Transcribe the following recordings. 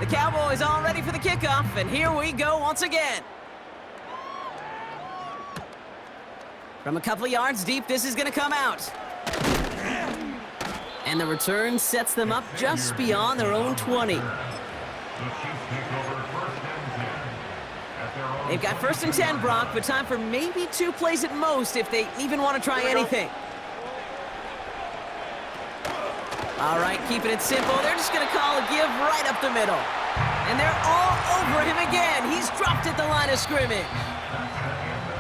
The Cowboys all ready for the kickoff, and here we go once again. From a couple of yards deep, this is going to come out. And the return sets them up just beyond their own 20. They've got 1st and 10, Brock, but time for maybe 2 plays at most if they even want to try anything. All right, keeping it simple. They're just going to call a give right up the middle. And they're all over him again. He's dropped at the line of scrimmage.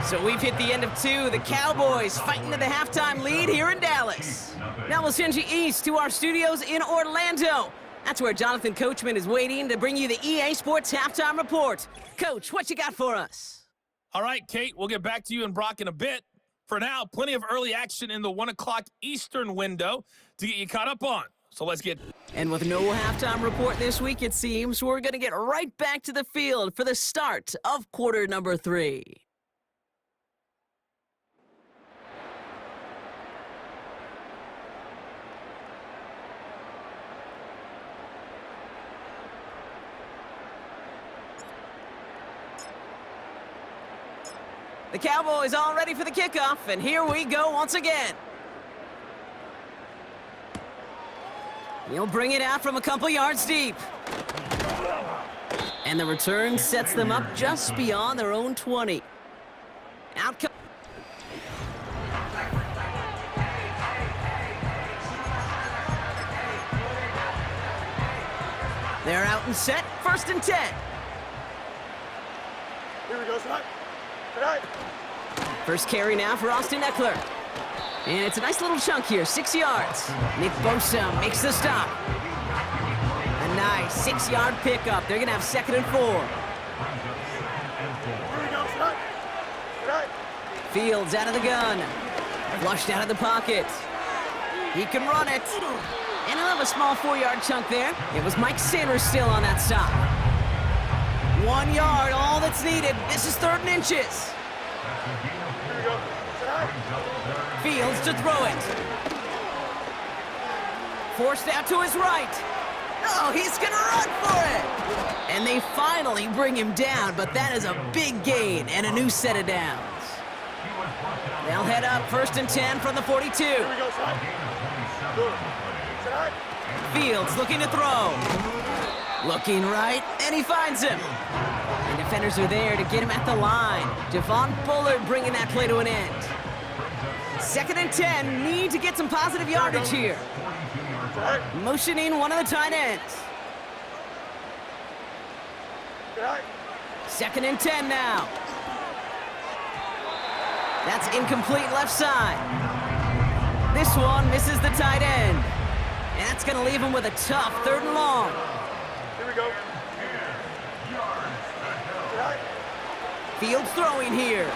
So we've hit the end of 2. The Cowboys fighting to the halftime lead here in Dallas. Now we'll send you east to our studios in Orlando. That's where Jonathan Coachman is waiting to bring you the EA Sports Halftime Report. Coach, what you got for us? All right, Kate, we'll get back to you and Brock in a bit. For now, plenty of early action in the 1 o'clock Eastern window to get you caught up on. So let's get... And with no halftime report this week, it seems, we're going to get right back to the field for the start of quarter number 3. The Cowboys all ready for the kickoff, and here we go once again. He'll bring it out from a couple yards deep. And the return sets them up just beyond their own 20. Out comes... They're out and set, 1st and 10. Here we go, son. Tonight. First carry now for Austin Eckler. And it's a nice little chunk here, 6 yards. Nick Bosa makes the stop. A nice 6-yard pickup. They're going to have 2nd and 4. Here we go, son. Tonight. Fields out of the gun. Flushed out of the pocket. He can run it. And he'll have a small 4-yard chunk there. It was Mike Sanders still on that stop. 1 yard, all that's needed. This is 3rd and inches. Here we go. Tonight. Fields to throw it. Forced out to his right. Oh, he's going to run for it. And they finally bring him down, but that is a big gain and a new set of downs. They'll head up 1st and 10 from the 42. Here we go, son. Good. Tonight. Fields looking to throw. Looking right, and he finds him. And defenders are there to get him at the line. Javon Bullard bringing that play to an end. 2nd and 10, need to get some positive yardage here. Motioning one of the tight ends. 2nd and 10 now. That's incomplete left side. This one misses the tight end. And that's going to leave him with a tough 3rd and long. Here we go. Fields throwing here.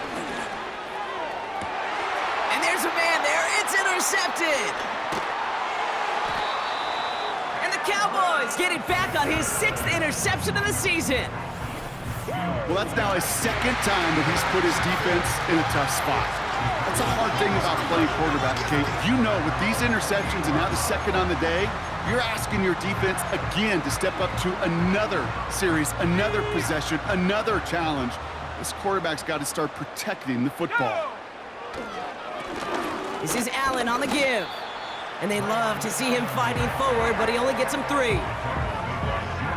And there's a man there. It's intercepted. And the Cowboys get it back on his 6th interception of the season. Well, that's now his 2nd time that he's put his defense in a tough spot. That's a hard thing about playing quarterback, Kate. You know, with these interceptions and now the 2nd on the day, you're asking your defense again to step up to another series, another possession, another challenge. This quarterback's got to start protecting the football. This is Allen on the give. And they love to see him fighting forward, but he only gets him 3.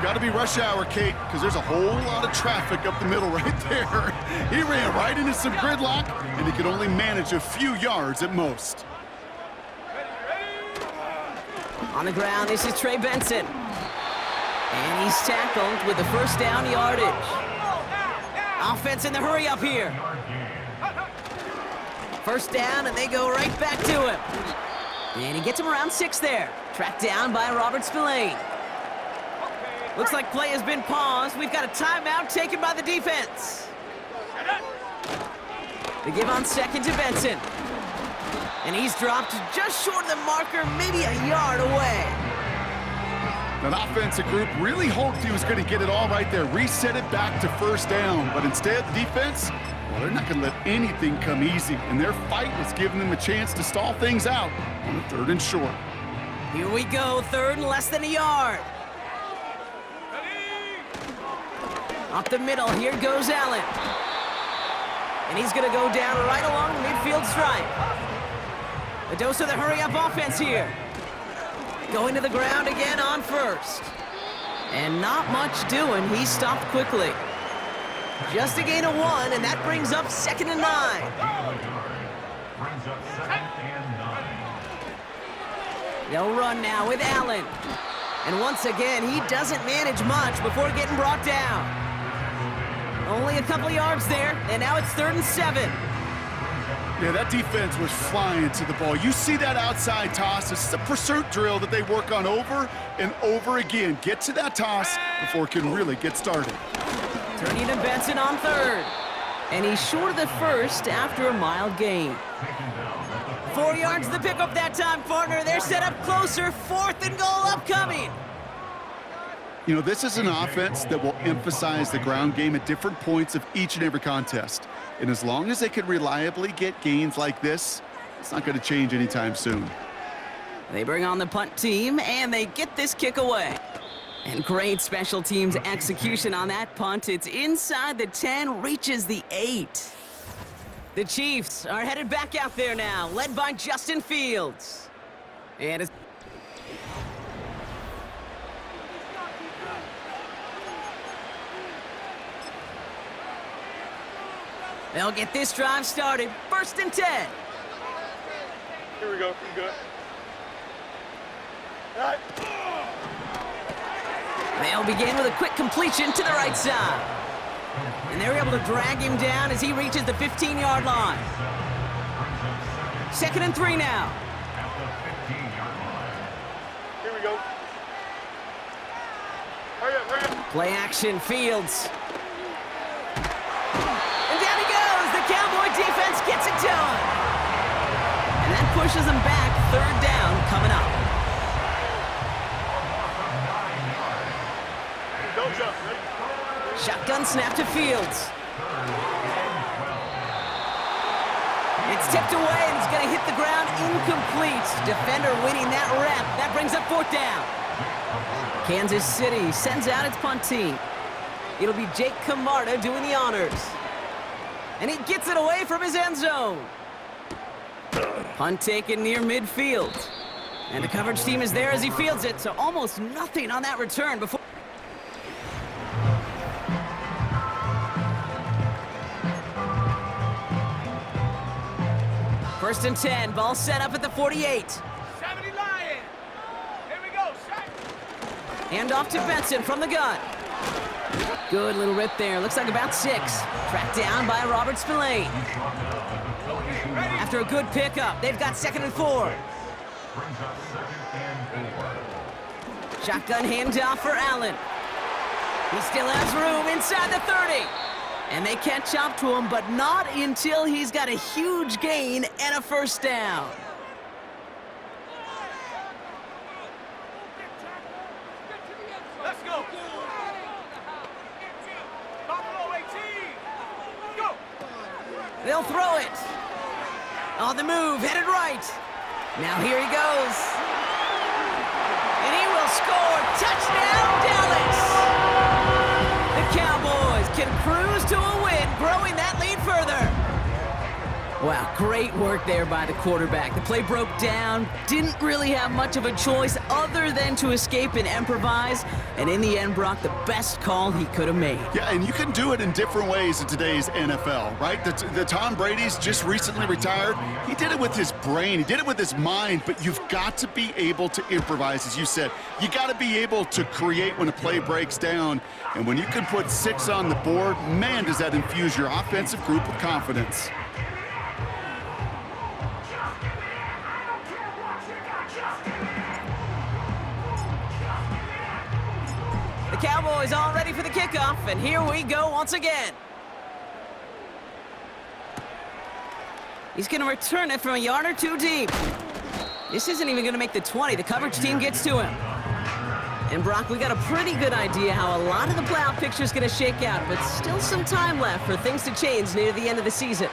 Got to be rush hour, Kate, because there's a whole lot of traffic up the middle right there. He ran right into some gridlock, and he could only manage a few yards at most. On the ground, this is Trey Benson. And he's tackled with the 1st down yardage. Offense in the hurry up here. 1st down, and they go right back to him. And he gets him around 6 there. Tracked down by Robert Spillane. Looks like play has been paused. We've got a timeout taken by the defense. They give on 2nd to Benson. And he's dropped just short of the marker, maybe a yard away. That offensive group really hoped he was going to get it all right there, reset it back to 1st down. But instead, the defense, well, they're not going to let anything come easy. And their fight was giving them a chance to stall things out on the 3rd and short. Here we go, 3rd and less than a yard. Up the middle, here goes Allen. And he's going to go down right along the midfield stripe. A dose of the hurry-up offense here. Going to the ground again on first. And not much doing. He stopped quickly. Just a gain of 1, and that brings up 2nd and 9. Brings up 2nd and 9. They'll run now with Allen. And once again, he doesn't manage much before getting brought down. Only a couple yards there, and now it's 3rd and 7. Yeah, that defense was flying to the ball. You see that outside toss. This is a pursuit drill that they work on over and over again. Get to that toss before it can really get started. Turning to Benson on 3rd. And he's short of the first after a mild gain. 4 yards the pickup that time, partner. They're set up closer. 4th and goal upcoming. You know, this is an offense that will emphasize the ground game at different points of each and every contest. And as long as they can reliably get gains like this, it's not going to change anytime soon. They bring on the punt team, and they get this kick away. And great special teams execution on that punt. It's inside the 10, reaches the 8. The Chiefs are headed back out there now, led by Justin Fields. And it's... They'll get this drive started. 1st and 10. Here we go. Good. All right. They'll begin with a quick completion to the right side. And they're able to drag him down as he reaches the 15-yard line. 2nd and 3 now. Here we go. Hurry up. Play action, Fields. And down he goes. The Cowboy defense gets it done. And that pushes them back. 3rd down coming up. Don't jump. Ready? Shotgun snap to Fields. It's tipped away, and it's going to hit the ground incomplete. Defender winning that rep. That brings up 4th down. Kansas City sends out its punt team. It'll be Jake Camarda doing the honors. And he gets it away from his end zone. Punt taken near midfield. And the coverage team is there as he fields it, so almost nothing on that return before... 1st and 10, ball set up at the 48. 70 Lion. Here we go. Hand off to Benson from the gun. Good little rip there. Looks like about 6. Tracked down by Robert Spillane. After a good pickup, they've got 2nd and 4. Shotgun handoff for Allen. He still has room inside the 30. And they catch up to him, but not until he's got a huge gain and a 1st down. Let's go. Buffalo 18. Go. They'll throw it. On the move, headed right. Now here he goes. And he will score. Touchdown, Dallas. The Cowboys can cruise to a win, growing that lead further. Wow, great work there by the quarterback. The play broke down, didn't really have much of a choice other than to escape and improvise, and in the end, Brock, the best call he could have made. Yeah, and you can do it in different ways in today's NFL, right? The Tom Brady's just recently retired. He did it with his brain. He did it with his mind, but you've got to be able to improvise, as you said. You got to be able to create when a play breaks down, and when you can put 6 on the board, man, does that infuse your offensive group with confidence. The Cowboys all ready for the kickoff, and here we go once again. He's going to return it from a yard or 2 deep. This isn't even going to make the 20. The coverage team gets to him. And Brock, we got a pretty good idea how a lot of the playoff picture is going to shake out, but still some time left for things to change near the end of the season.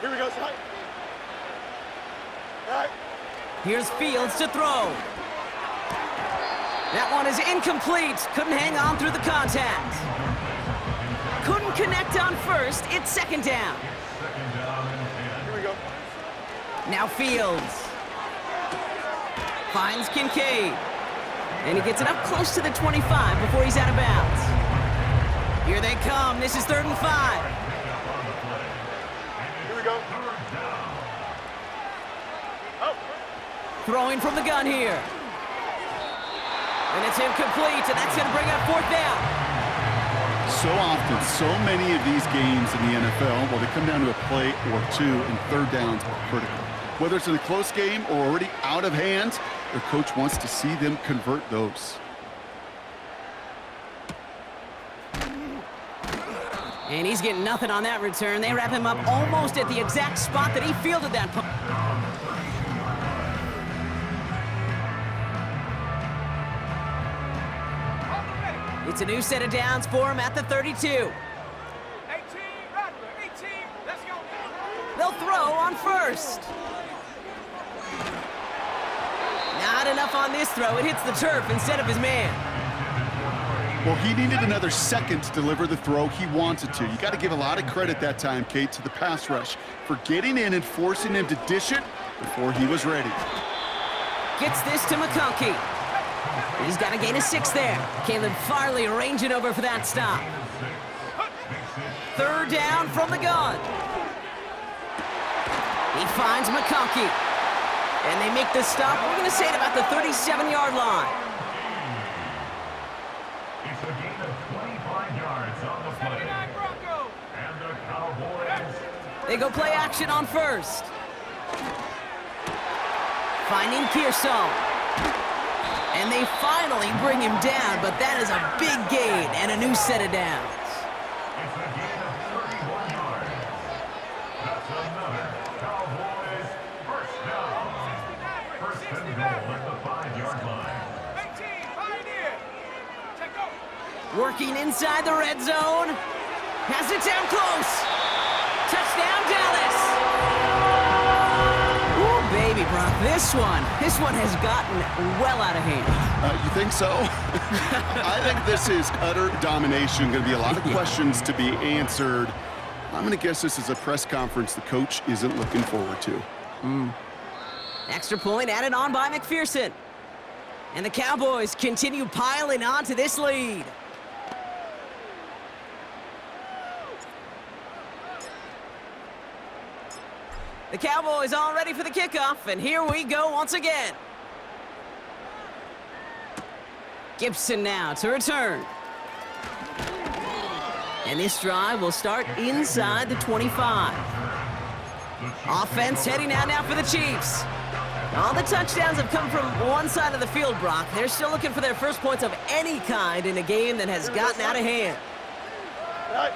Here we go, son. All right. Here's Fields to throw. That one is incomplete. Couldn't hang on through the contact. couldn't connect on first. It's second down. Second down and 10. Here we go. Now Fields. Finds Kincaid. And he gets it up close to the 25 before he's out of bounds. Here they come. This is 3rd and 5. Here we go. Oh. Throwing from the gun here. And it's incomplete, and that's going to bring up 4th down. So often, so many of these games in the NFL, well, they come down to a play or two, and 3rd downs are critical. Whether it's in a close game or already out of hand, their coach wants to see them convert those. And he's getting nothing on that return. They wrap him up almost at the exact spot that he fielded that punt. It's a new set of downs for him at the 32. 18, Rattler, 18. Let's go. They'll throw on first. Not enough on this throw. It hits the turf instead of his man. Well, he needed another second to deliver the throw he wanted to. You got to give a lot of credit that time, Kate, to the pass rush for getting in and forcing him to dish it before he was ready. Gets this to McConkey. He's got to gain a 6 there. Caleb Farley arranging over for that stop. 3rd down from the gun. He finds McConkey. And they make the stop, we're going to say, at about the 37-yard line. It's a gain of 25 yards on the play. 79 Broncos. And the Cowboys. They go play action on first. Finding Pearsall. And they finally bring him down, but that is a big gain and a new set of downs. It's a gain of 31 yards. That's another Cowboys first down. First and goal at the 5-yard line. 18, Pioneer. Check go. Working inside the red zone. Has it down close. Touchdown, Dallas. Ooh, baby, Brock, this one has gotten well out of hand. You think so? I think this is utter domination. Going to be a lot of questions to be answered. I'm going to guess this is a press conference the coach isn't looking forward to. Extra point added on by McPherson. And the Cowboys continue piling on to this lead. The Cowboys all ready for the kickoff, and here we go once again. Gibson now to return. And this drive will start inside the 25. Offense heading out now for the Chiefs. All the touchdowns have come from one side of the field, Brock. They're still looking for their first points of any kind in a game that has gotten out of hand. Right.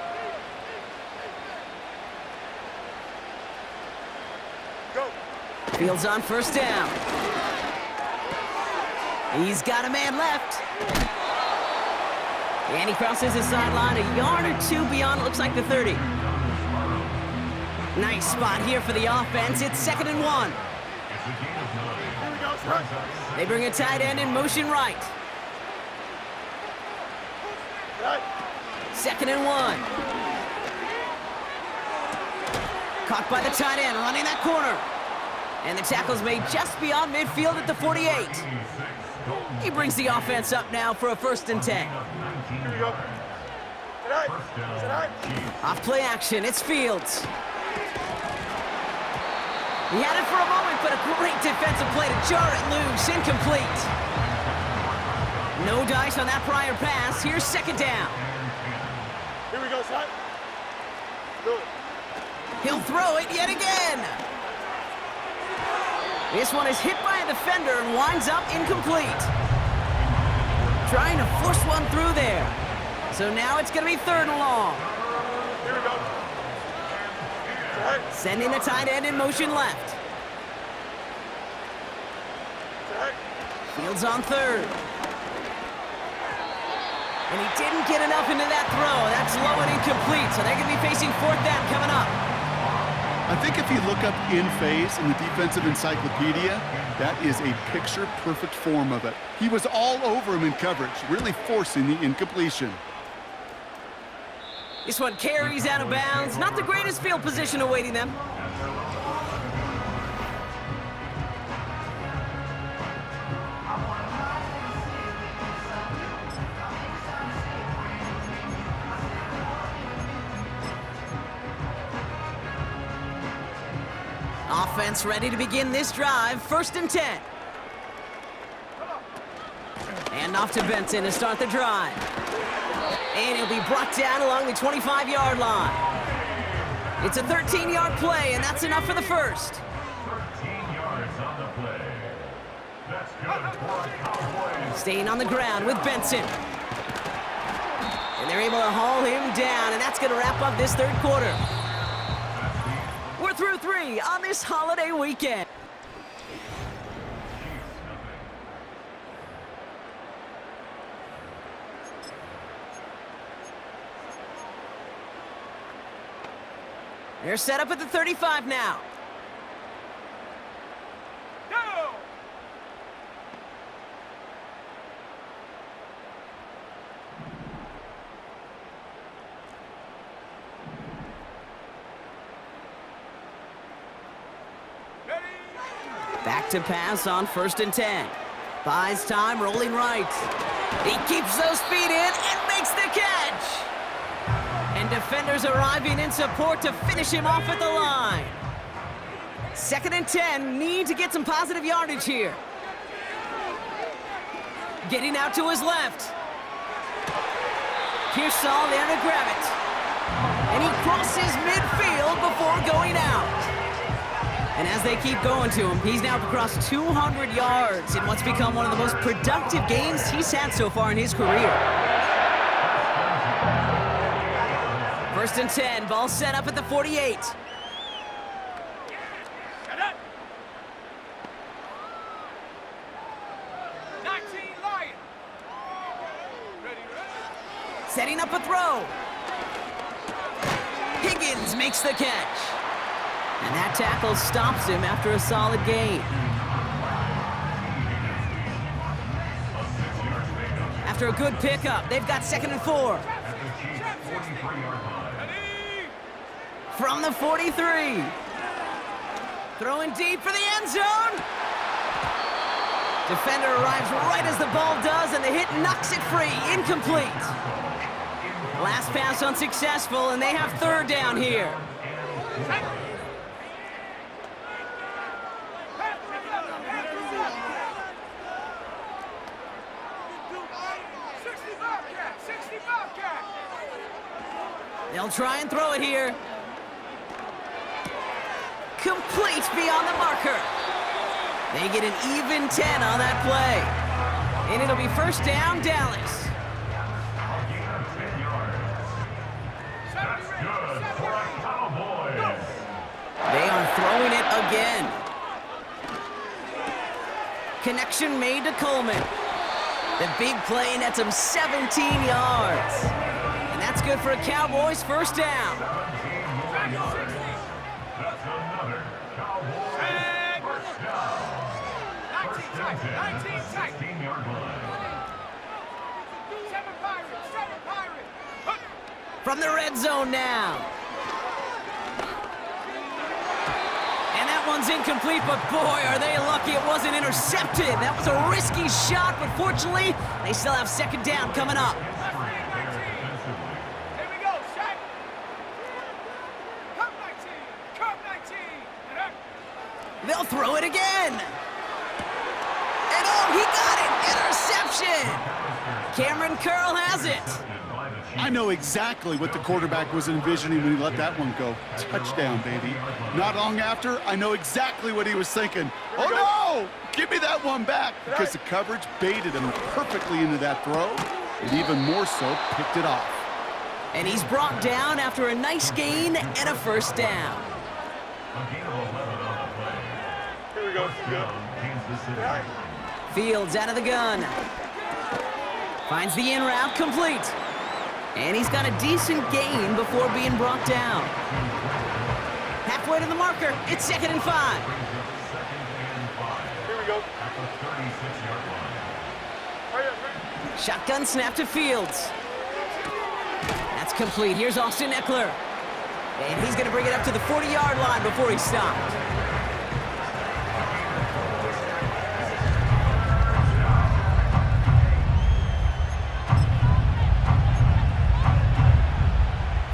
Go. Fields on first down. He's got a man left. And he crosses the sideline a yard or two beyond, it looks like the 30. Nice spot here for the offense. It's 2nd and 1. Here we go, son. They bring a tight end in motion right. Right. 2nd and 1. Caught by the tight end, running that corner. And the tackle's made just beyond midfield at the 48. He brings the offense up now for a 1st and 10. Here we go. Tonight. Tonight. Off play action, it's Fields. He had it for a moment, but a great defensive play to jar it loose. Incomplete. No dice on that prior pass. Here's 2nd down. Here we go, son. Do it. He'll throw it yet again. This one is hit by a defender and winds up incomplete. Trying to force one through there. So now it's going to be 3rd and long. Here we go. Tonight. Sending the tight end in motion left. Tonight. Fields on 3rd. And he didn't get enough into that throw. That's low and incomplete, so they're going to be facing 4th down coming up. I think if you look up in phase in the defensive encyclopedia, that is a picture-perfect form of it. He was all over him in coverage, really forcing the incompletion. This one carries out of bounds. Not the greatest field position awaiting them. Offense ready to begin this drive. 1st and 10. And off to Benson to start the drive. And he'll be brought down along the 25-yard line. It's a 13-yard play, and that's enough for the first. 13 yards on the play. That's good for Cowboys. Staying on the ground with Benson. And they're able to haul him down, and that's going to wrap up this 3rd quarter. We're through 3 on this holiday weekend. They're set up at the 35 now. Go! Back to pass on 1st and 10. Buys time, rolling right. He keeps those feet in and makes the catch. And defenders arriving in support to finish him off at the line. 2nd and 10, need to get some positive yardage here. Getting out to his left. Pearsall there to grab it. And he crosses midfield before going out. And as they keep going to him, he's now across 200 yards in what's become one of the most productive games he's had so far in his career. 1st and 10, ball set up at the 48. Setting up a throw. Higgins makes the catch. And that tackle stops him after a solid gain. After a good pickup, they've got 2nd and 4. From the 43. Throwing deep for the end zone. Defender arrives right as the ball does, and the hit knocks it free. Incomplete. Last pass unsuccessful, and they have 3rd down here. They'll try and throw it here. Complete beyond the marker. They get an even 10 on that play. And it'll be 1st down, Dallas. That's good for our Cowboys. They are throwing it again. Connection made to Coleman. The big play nets him 17 yards. And that's good for a Cowboys 1st down. That's another Cowboys first down. 16-yard line. From the red zone now. And that one's incomplete, but boy, are they lucky it wasn't intercepted. That was a risky shot, but fortunately, they still have 2nd down coming up. Here we go, shot. Come 19. Come 19. They'll throw it again. And oh, he got it. Interception. Cameron Curl has it. I know exactly what the quarterback was envisioning when he let that one go. Touchdown, baby. Not long after, I know exactly what he was thinking. Oh, no! Give me that one back, because the coverage baited him perfectly into that throw, and even more so, picked it off. And he's brought down after a nice gain and a 1st down. Here we go. Fields out of the gun. Finds the in route complete. And he's got a decent gain before being brought down. Halfway to the marker, it's 2nd and 5. Here we go. Shotgun snap to Fields. That's complete. Here's Austin Eckler. And he's going to bring it up to the 40-yard line before he stopped.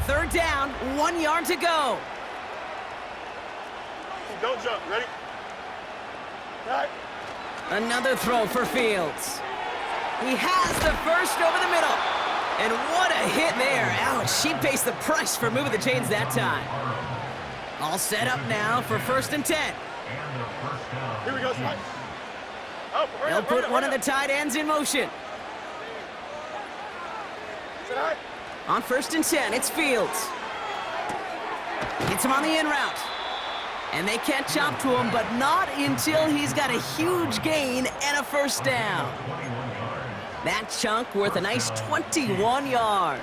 Third down, 1 yard to go. Don't jump. Ready? Right. Another throw for Fields. He has the first over the middle. And what a hit there. Ouch, she pays the price for moving the chains that time. All set up now for 1st and 10. Here we go, son. Oh, They'll put one of the tight ends in motion. Sit high. On 1st and 10, it's Fields. Gets him on the in route. And they can't chop to him, but not until he's got a huge gain and a first down. That chunk worth a nice 21 yards.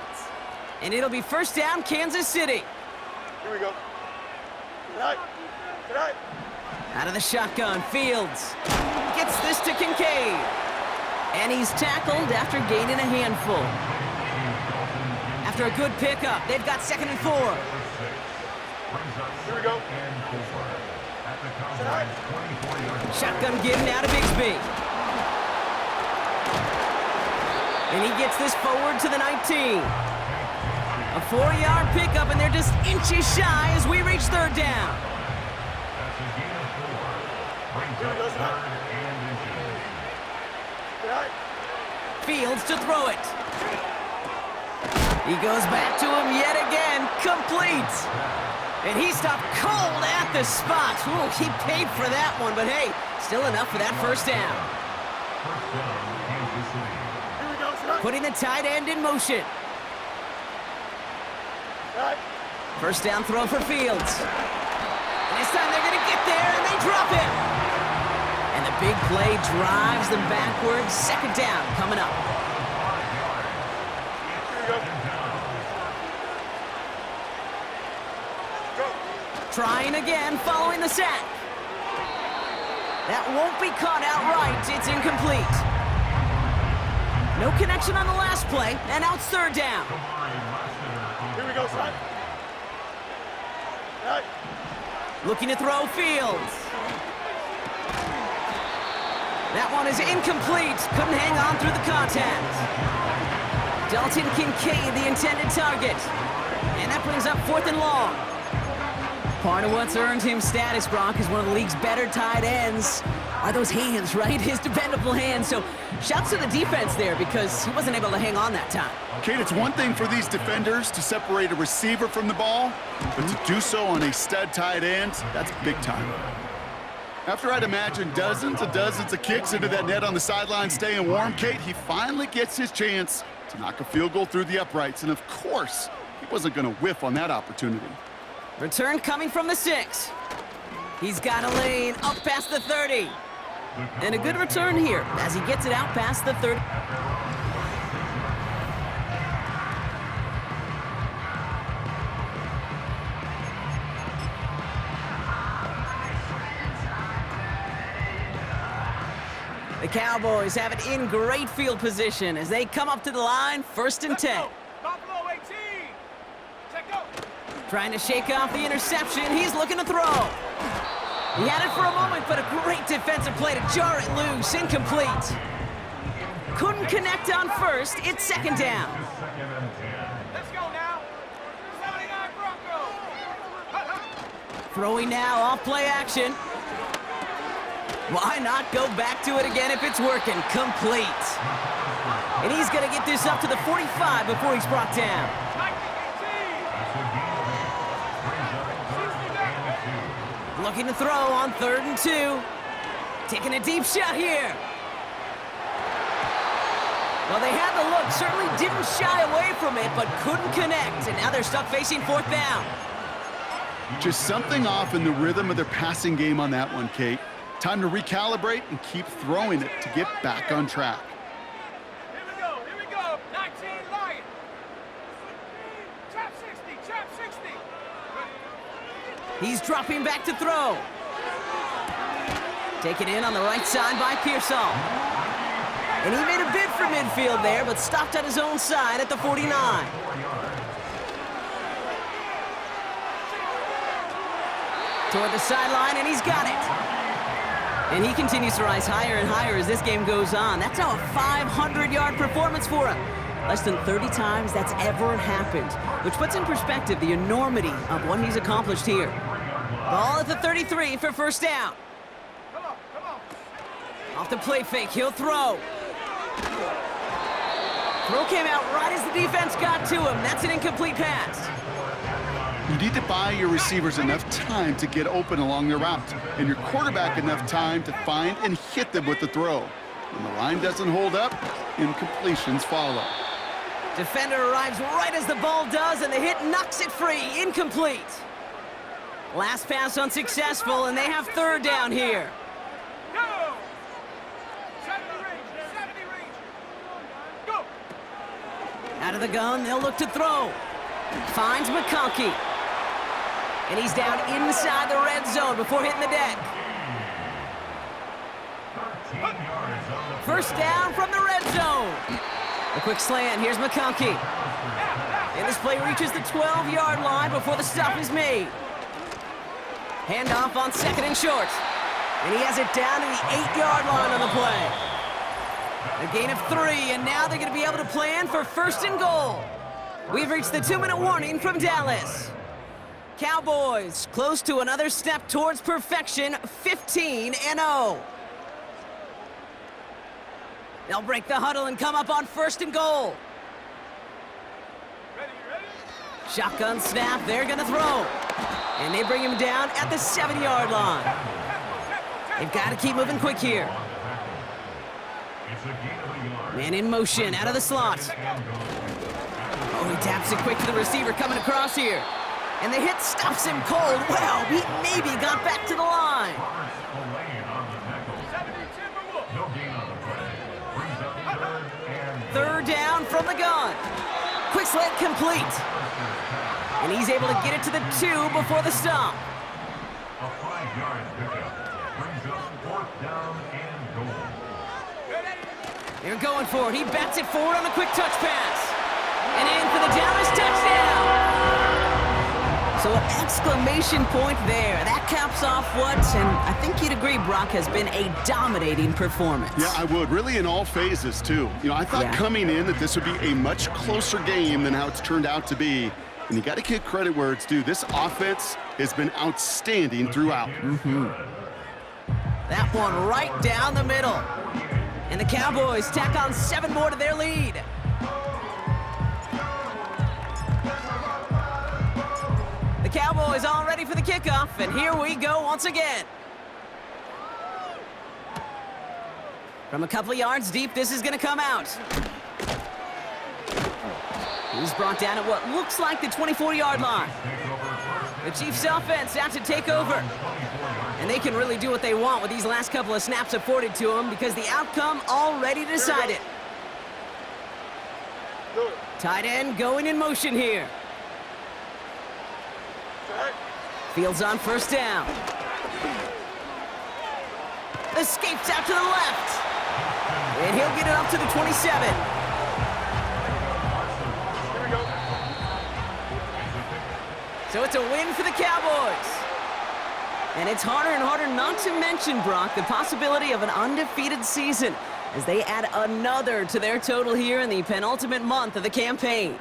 And it'll be 1st down, Kansas City. Here we go. Sit high. Sit high. Out of the shotgun, Fields gets this to Kincaid. And he's tackled after gaining a handful. After a good pickup, they've got 2nd and 4. Here we go. Sit high. Shotgun give now to Bigsby. And he gets this forward to the 19. A 4-yard pickup, and they're just inches shy as we reach 3rd down. Here we go, sit high. Sit high. Fields to throw it. He goes back to him yet again. Complete. And he stopped cold at the spot. Ooh, he paid for that one, but hey, still enough for that 1st down. Here we go, sit high. Putting the tight end in motion. Sit high. 1st down throw for Fields. And this time they're going to get there, and they drop him. And the big play drives them backwards. 2nd down coming up. Here we go. Go. Trying again following the sack. That won't be caught outright. It's incomplete. No connection on the last play, and now it's 3rd down. Here we go, son. Right. Looking to throw Fields. That one is incomplete. Couldn't hang on through the contact. Dalton Kincaid, the intended target. And that brings up 4th and long. Part of what's earned him status, Brock, is one of the league's better tight ends. Are those hands, right? His dependable hands. So shouts to the defense there because he wasn't able to hang on that time. Kate, it's one thing for these defenders to separate a receiver from the ball, but to do so on a stud tight end, that's big time. After I'd imagine dozens of kicks into that net on the sideline staying warm, Kate, he finally gets his chance to knock a field goal through the uprights. And of course, he wasn't going to whiff on that opportunity. Return coming from the 6. He's got a lane up past the 30. And a good return here as he gets it out past the 30. The Cowboys have it in great field position as they come up to the line, 1st and 10. Buffalo 18. Check go. Trying to shake off the interception. He's looking to throw. He had it for a moment, but a great defensive play to jar it loose. Incomplete. Couldn't connect on 1st. It's 2nd down. Let's go now. 79 Broncos. Throwing now off play action. Why not go back to it again if it's working? Complete. And he's going to get this up to the 45 before he's brought down. Looking to throw on 3rd and 2. Taking a deep shot here. Well, they had the look. Certainly didn't shy away from it, but couldn't connect. And now they're stuck facing 4th down. Just something off in the rhythm of their passing game on that one, Kate. Time to recalibrate and keep throwing it to get back on track. Here we go. Here we go. 19 Lions. Trap 60. Trap 60. He's dropping back to throw. Taken in on the right side by Pearsall. And he made a bid for midfield there, but stopped at his own side at the 49. Toward the sideline, and he's got it. And he continues to rise higher and higher as this game goes on. That's now a 500-yard performance for him. Less than 30 times that's ever happened, which puts in perspective the enormity of what he's accomplished here. Ball at the 33 for first down. Off the play fake, he'll throw. Throw came out right as the defense got to him. That's an incomplete pass. You need to buy your receivers enough time to get open along their route, and your quarterback enough time to find and hit them with the throw. When the line doesn't hold up, incompletions follow. Defender arrives right as the ball does, and the hit knocks it free. Incomplete. Last pass unsuccessful, and they have third down here. Go! 70 range. Go! Out of the gun, they'll look to throw. Finds McConkey. And he's down inside the red zone before hitting the deck. First down from the red zone. A quick slant. Here's McConkey. And this play reaches the 12-yard line before the stop is made. Handoff on second and short. And he has it down to the 8-yard line on the play. A gain of 3, and now they're going to be able to plan for first and goal. We've reached the 2-minute warning from Dallas. Cowboys close to another step towards perfection, 15-0. They'll break the huddle and come up on first and goal. Shotgun snap, they're gonna throw. And they bring him down at the 7-yard line. They've got to keep moving quick here. Man in motion, out of the slot. Oh, he taps it quick to the receiver coming across here. And the hit stops him cold. Well, he maybe got back to the line. Third down from the gun. Quick slant complete. And he's able to get it to the 2 before the stop. A 5-yard pickup brings up fourth down and goal. They're going for it. He bats it forward on a quick touch pass. And in for the Dallas touchdown. So an exclamation point there. That caps off what, and I think you'd agree, Brock, has been a dominating performance. Yeah, I would. Really in all phases, too. You know, I thought coming in that this would be a much closer game than how it's turned out to be. And you got to give credit where it's due. This offense has been outstanding throughout. That one right down the middle. And the Cowboys tack on 7 more to their lead. The Cowboys all ready for the kickoff, and here we go once again. From a couple of yards deep, this is going to come out. He's brought down at what looks like the 24-yard line. The Chiefs offense out to take over. And they can really do what they want with these last couple of snaps afforded to them because the outcome already decided. Tight end going in motion here. Fields on first down. Escapes out to the left. And he'll get it up to the 27. So it's a win for the Cowboys. And it's harder and harder not to mention, Brock, the possibility of an undefeated season as they add another to their total here in the penultimate month of the campaign.